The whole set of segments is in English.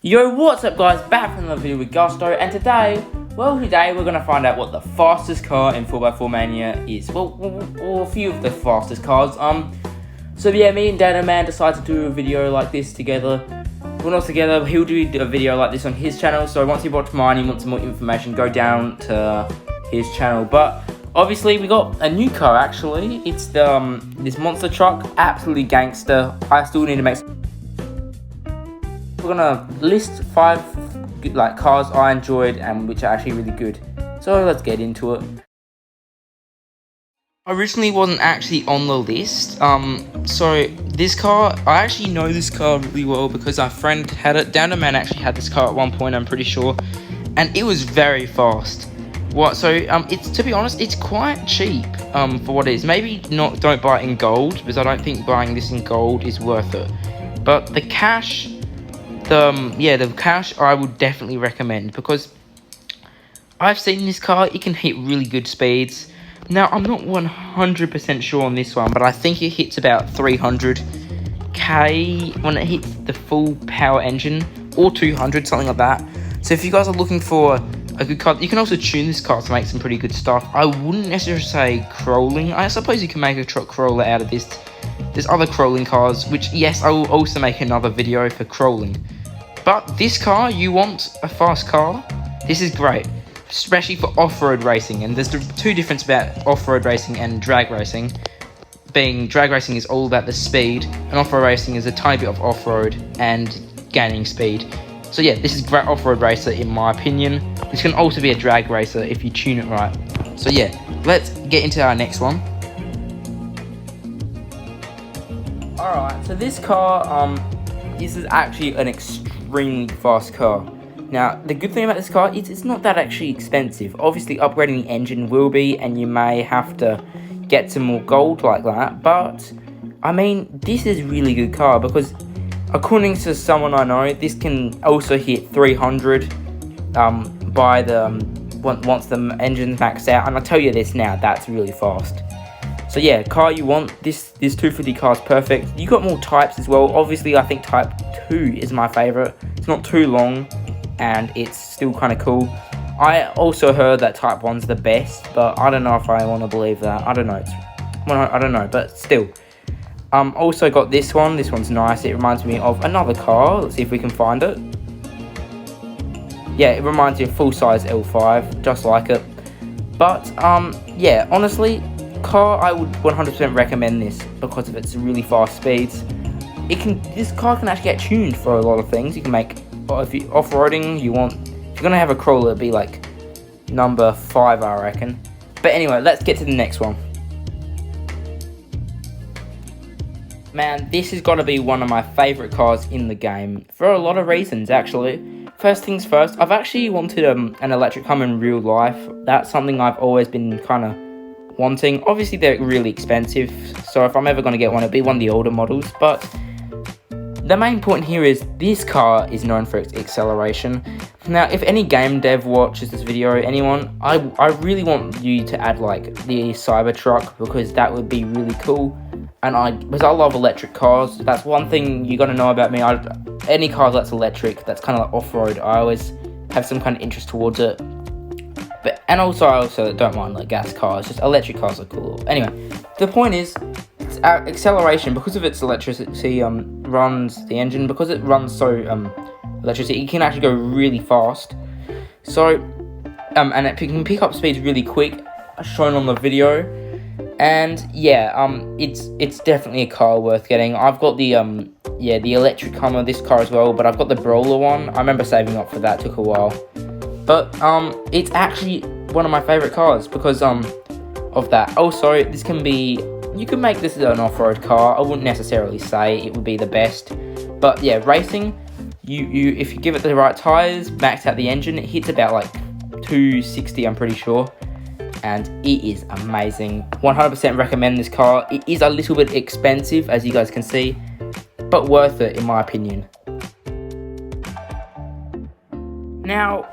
Yo, what's up guys, back from another video with Gusto, and today we're going to find out what the fastest car in 4x4 Mania is. Well, a few of the fastest cars. So yeah, me and Dano Man decided to do a video like this together. We're not together, he'll do a video like this on his channel, so once you watch mine and want some more information, go down to his channel. But obviously we got a new car actually. It's the this monster truck, absolutely gangster. I still need to make We're gonna list 5 good, cars I enjoyed and which are actually really good. So let's get into it. Originally wasn't actually on the list. So this car, I actually know this car really well because our friend had it. Dano Man actually had this car at one point, I'm pretty sure, and it was very fast. It's, to be honest, it's quite cheap for what it is. Maybe don't buy it in gold, because I don't think buying this in gold is worth it. But the cash. The cash I would definitely recommend, because I've seen this car, it can hit really good speeds. Now, I'm not 100% sure on this one, but I think it hits about 300k when it hits the full power engine, or 200, something like that. So if you guys are looking for a good car, you can also tune this car to make some pretty good stuff. I wouldn't necessarily say crawling. I suppose you can make a truck crawler out of this. There's other crawling cars, which, yes, I will also make another video for crawling. But this car, you want a fast car, this is great. Especially for off-road racing. And there's two differences about off-road racing and drag racing. Drag racing is all about the speed, and off-road racing is a tiny bit of off-road and gaining speed. So yeah, this is a great off-road racer in my opinion. This can also be a drag racer if you tune it right. So yeah, let's get into our next one. Alright, so this car, this is actually an extremely fast car. Now, the good thing about this car is it's not that actually expensive. Obviously, upgrading the engine will be, and you may have to get some more gold like that. But, I mean, this is a really good car, because according to someone I know, this can also hit 300 once the engine's maxed out. And I'll tell you this now, that's really fast. So yeah, car you want, this 250 car is perfect. You got more types as well. Obviously, I think type 2 is my favorite. It's not too long, and it's still kind of cool. I also heard that type 1's the best, but I don't know if I want to believe that. I don't know. I don't know, but still. Also got this one. This one's nice. It reminds me of another car. Let's see if we can find it. Yeah, it reminds me of full-size L5, just like it. But yeah, honestly, car I would 100% recommend this because of its really fast speeds. This car can actually get tuned for a lot of things. You can make, if you off-roading, if you're gonna have a crawler, it'd be like number 5, I reckon. But anyway, let's get to the next one. Man, this has got to be one of my favorite cars in the game for a lot of reasons, actually. First things first, I've actually wanted an electric car in real life. That's something I've always been kind of wanting. Obviously, they're really expensive, so if I'm ever going to get one, it'd be one of the older models. But the main point here is this car is known for its acceleration. Now, if any game dev watches this video, anyone, I really want you to add like the Cybertruck, because that would be really cool. And because I love electric cars, that's one thing you got to know about me. Any car that's electric, that's kind of like off-road, I always have some kind of interest towards it. I also don't mind like gas cars, just electric cars are cool. Anyway, the point is, its acceleration, because of its electricity, runs the engine, because it runs so electricity, it can actually go really fast. So, and it can pick up speeds really quick, as shown on the video. And yeah, it's definitely a car worth getting. I've got the electric Hummer, this car as well, but I've got the Brawler one. I remember saving up for that, took a while. But it's actually one of my favorite cars because of that. Also, you can make this an off-road car. I wouldn't necessarily say it would be the best, but yeah, racing. If you give it the right tires, max out the engine, it hits about like 260, I'm pretty sure, and it is amazing. 100% recommend this car. It is a little bit expensive, as you guys can see, but worth it in my opinion. Now,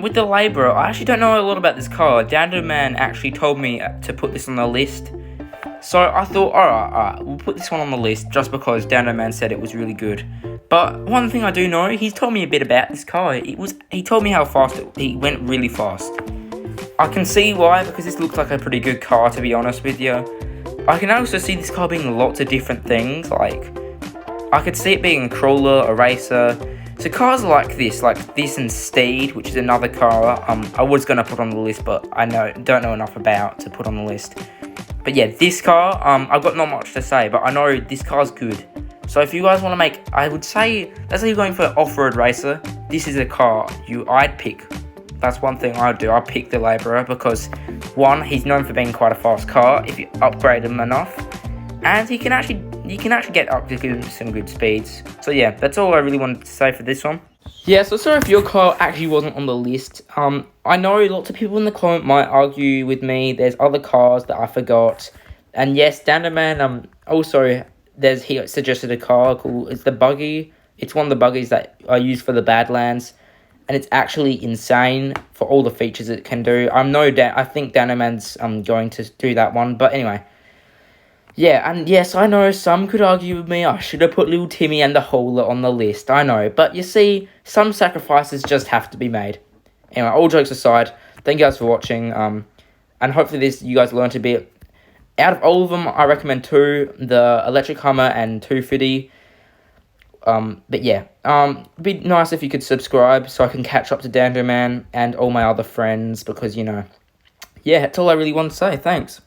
with the Labourer, I actually don't know a lot about this car. Dano Man actually told me to put this on the list. So I thought, alright, we'll put this one on the list just because Dano Man said it was really good. But one thing I do know, he's told me a bit about this car. He told me how fast he went really fast. I can see why, because this looks like a pretty good car, to be honest with you. I can also see this car being lots of different things, like, I could see it being a crawler, a racer. So cars like this and Steed, which is another car, I was going to put on the list, but I don't know enough about to put on the list. But yeah, this car, I've got not much to say, but I know this car's good. So if you guys want to make, I would say, let's say you're going for an off-road racer, this is a car I'd pick. That's one thing I'd do. I'd pick the Labourer because, one, he's known for being quite a fast car if you upgrade him enough, and you can actually get up to some good speeds. So yeah, that's all I really wanted to say for this one. Yeah, so sorry if your car actually wasn't on the list. I know lots of people in the comment might argue with me. There's other cars that I forgot, and yes, Danderman. Also, he suggested a car called, it's the buggy. It's one of the buggies that I use for the Badlands, and it's actually insane for all the features it can do. I think Danderman's going to do that one, but anyway. Yeah, and yes, I know some could argue with me, I should have put Little Timmy and the Hauler on the list, I know. But you see, some sacrifices just have to be made. Anyway, all jokes aside, thank you guys for watching, and hopefully you guys learned a bit. Out of all of them, I recommend 2, the Electric Hummer and 250. But yeah, it'd be nice if you could subscribe so I can catch up to Danderman and all my other friends, because, yeah, that's all I really want to say. Thanks.